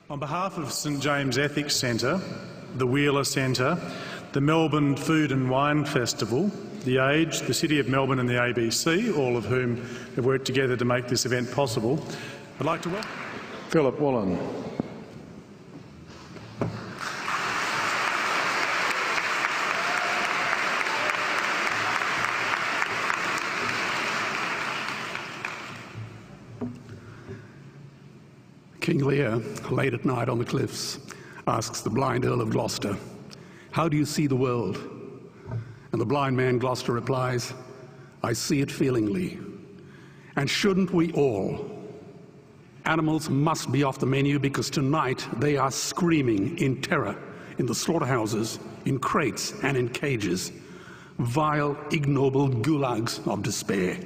On behalf of St James Ethics Centre, the Wheeler Centre, the Melbourne Food and Wine Festival, The Age, the City of Melbourne and the ABC, all of whom have worked together to make this event possible, I'd like to welcome Philip Wollen. King Lear, late at night on the cliffs, asks the blind Earl of Gloucester, "How do you see the world?" And the blind man Gloucester replies, "I see it feelingly. And shouldn't we all? Animals must be off the menu because tonight they are screaming in terror in the slaughterhouses, in crates and in cages, vile, ignoble gulags of despair."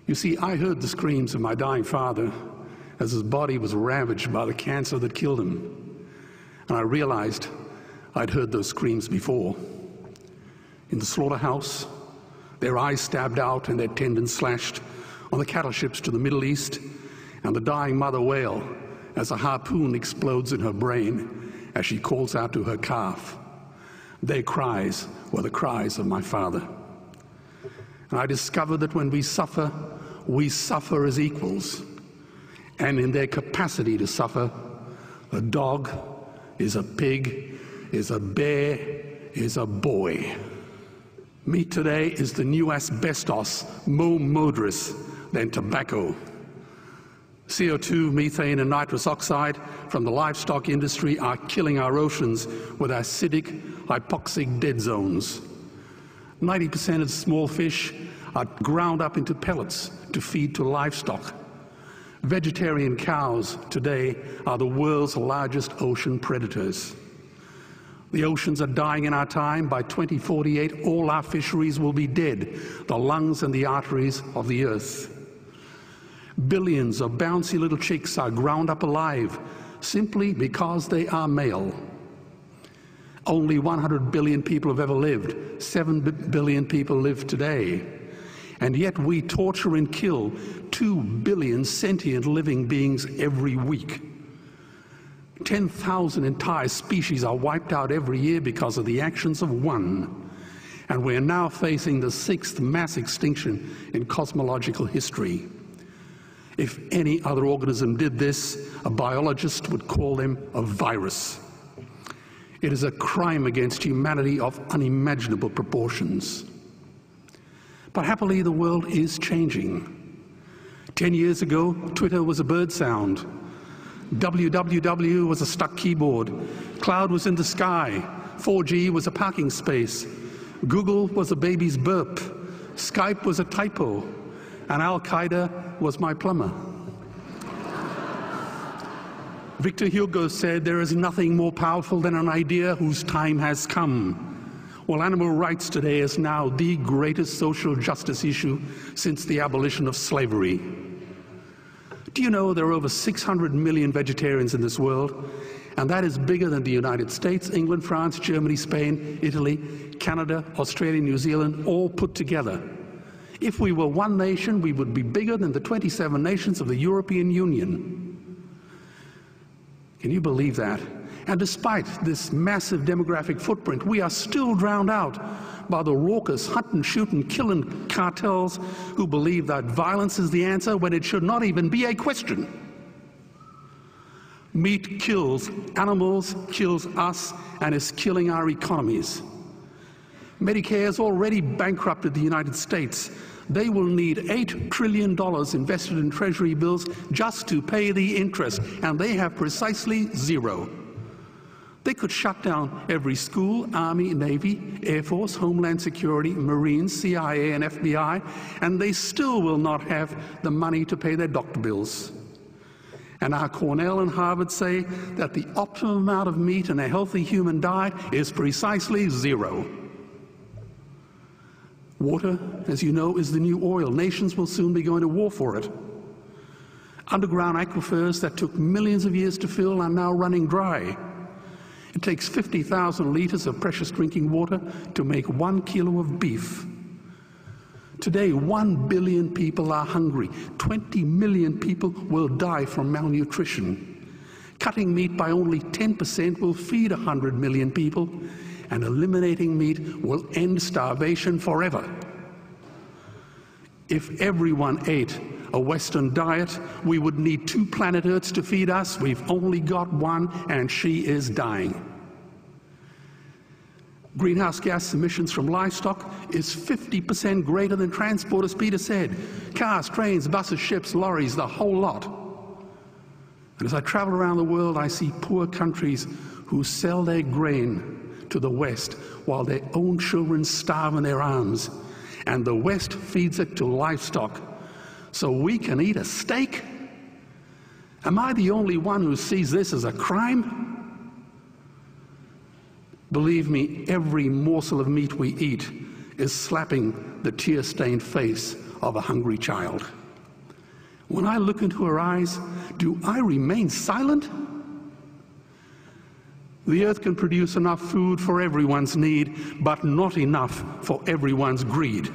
You see, I heard the screams of my dying father as his body was ravaged by the cancer that killed him. And I realized I'd heard those screams before. In the slaughterhouse, their eyes stabbed out and their tendons slashed, on the cattle ships to the Middle East, and the dying mother wail as a harpoon explodes in her brain as she calls out to her calf. Their cries were the cries of my father. And I discovered that when we suffer as equals. And in their capacity to suffer, a dog is a pig, is a bear, is a boy. Meat today is the new asbestos, more murderous than tobacco. CO2, methane and nitrous oxide from the livestock industry are killing our oceans with acidic, hypoxic dead zones. 90% of small fish are ground up into pellets to feed to livestock. Vegetarian cows today are the world's largest ocean predators. The oceans are dying in our time. By 2048, all our fisheries will be dead, the lungs and the arteries of the earth. Billions of bouncy little chicks are ground up alive simply because they are male. Only 100 billion people have ever lived. 7 billion people live today. And yet we torture and kill 2 billion sentient living beings every week. 10,000 entire species are wiped out every year because of the actions of one. And we're now facing the 6th mass extinction in cosmological history. If any other organism did this, a biologist would call them a virus. It is a crime against humanity of unimaginable proportions. But happily, the world is changing. 10 years ago, Twitter was a bird sound. www was a stuck keyboard. Cloud was in the sky. 4G was a parking space. Google was a baby's burp. Skype was a typo. And Al-Qaeda was my plumber. Victor Hugo said, "There is nothing more powerful than an idea whose time has come." Well, animal rights today is now the greatest social justice issue since the abolition of slavery. Do you know there are over 600 million vegetarians in this world? And that is bigger than the United States, England, France, Germany, Spain, Italy, Canada, Australia, New Zealand, all put together. If we were one nation, we would be bigger than the 27 nations of the European Union. Can you believe that? And despite this massive demographic footprint, we are still drowned out by the raucous hunt and shoot and killing cartels who believe that violence is the answer when it should not even be a question. Meat kills animals, kills us, and is killing our economies. Medicare has already bankrupted the United States. They will need $8 trillion invested in Treasury bills just to pay the interest, and they have precisely zero. They could shut down every school, Army, Navy, Air Force, Homeland Security, Marines, CIA, and FBI, and they still will not have the money to pay their doctor bills. And our Cornell and Harvard say that the optimum amount of meat in a healthy human diet is precisely zero. Water, as you know, is the new oil. Nations will soon be going to war for it. Underground aquifers that took millions of years to fill are now running dry. It takes 50,000 liters of precious drinking water to make 1 kilo of beef. Today, 1 billion people are hungry. 20 million people will die from malnutrition. Cutting meat by only 10% will feed 100 million people, and eliminating meat will end starvation forever. If everyone ate a Western diet, we would need 2 planet Earths to feed us. We've only got one, and she is dying. Greenhouse gas emissions from livestock is 50% greater than transport, as Peter said. Cars, trains, buses, ships, lorries, the whole lot. And as I travel around the world, I see poor countries who sell their grain to the West while their own children starve in their arms. And the West feeds it to livestock so we can eat a steak? Am I the only one who sees this as a crime? Believe me, every morsel of meat we eat is slapping the tear-stained face of a hungry child. When I look into her eyes, do I remain silent? The earth can produce enough food for everyone's need, but not enough for everyone's greed.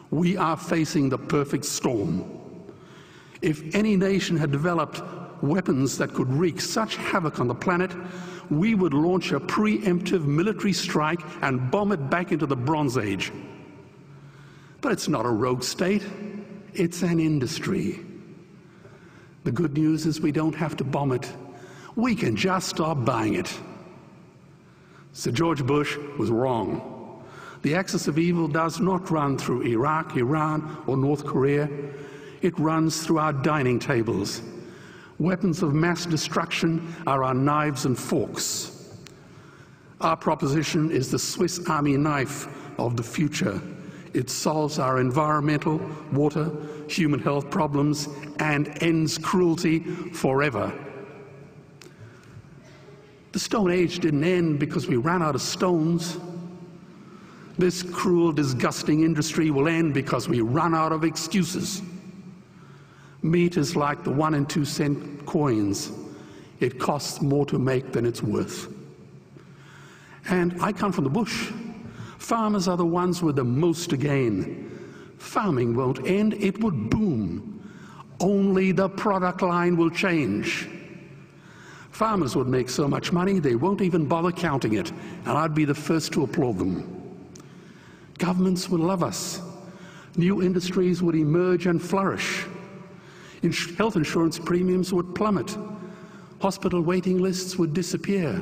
We are facing the perfect storm. If any nation had developed weapons that could wreak such havoc on the planet, we would launch a preemptive military strike and bomb it back into the Bronze Age. But it's not a rogue state, it's an industry. The good news is we don't have to bomb it. We can just stop buying it. Sir George Bush was wrong. The axis of evil does not run through Iraq, Iran, or North Korea. It runs through our dining tables. Weapons of mass destruction are our knives and forks. Our proposition is the Swiss Army knife of the future. It solves our environmental, water, human health problems and ends cruelty forever. The Stone Age didn't end because we ran out of stones. This cruel, disgusting industry will end because we run out of excuses. Meat is like the 1 and 2 cent coins. It costs more to make than it's worth. And I come from the bush. Farmers are the ones with the most to gain. Farming won't end, it would boom. Only the product line will change. Farmers would make so much money they won't even bother counting it, and I'd be the first to applaud them. Governments would love us. New industries would emerge and flourish. Health insurance premiums would plummet. Hospital waiting lists would disappear.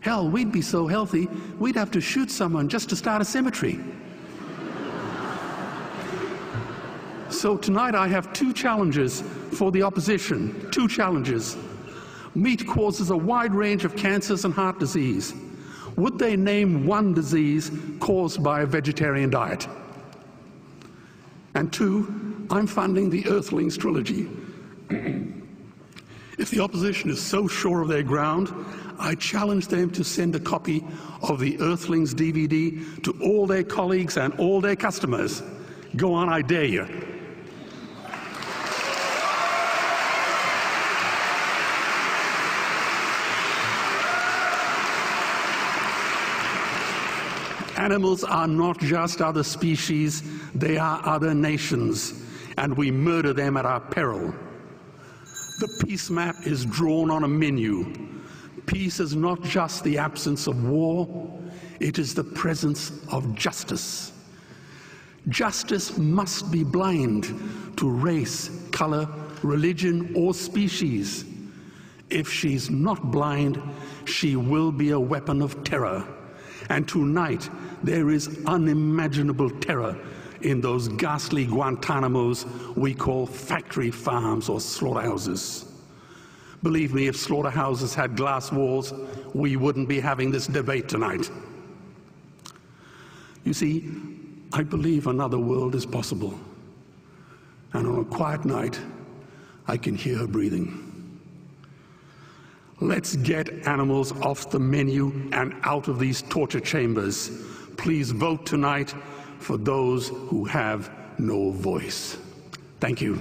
Hell, we'd be so healthy, we'd have to shoot someone just to start a cemetery. So tonight I have 2 challenges for the opposition. 2 challenges. Meat causes a wide range of cancers and heart disease. Would they name one disease caused by a vegetarian diet? And 2, I'm funding the Earthlings trilogy. If the opposition is so sure of their ground, I challenge them to send a copy of the Earthlings DVD to all their colleagues and all their customers. Go on, I dare you. Animals are not just other species, they are other nations, and we murder them at our peril. The peace map is drawn on a menu. Peace is not just the absence of war, it is the presence of justice. Justice must be blind to race, color, religion, or species. If she's not blind, she will be a weapon of terror. And tonight, there is unimaginable terror in those ghastly Guantanamos we call factory farms or slaughterhouses. Believe me, if slaughterhouses had glass walls, we wouldn't be having this debate tonight. You see, I believe another world is possible. And on a quiet night, I can hear her breathing. Let's get animals off the menu and out of these torture chambers. Please vote tonight for those who have no voice. Thank you.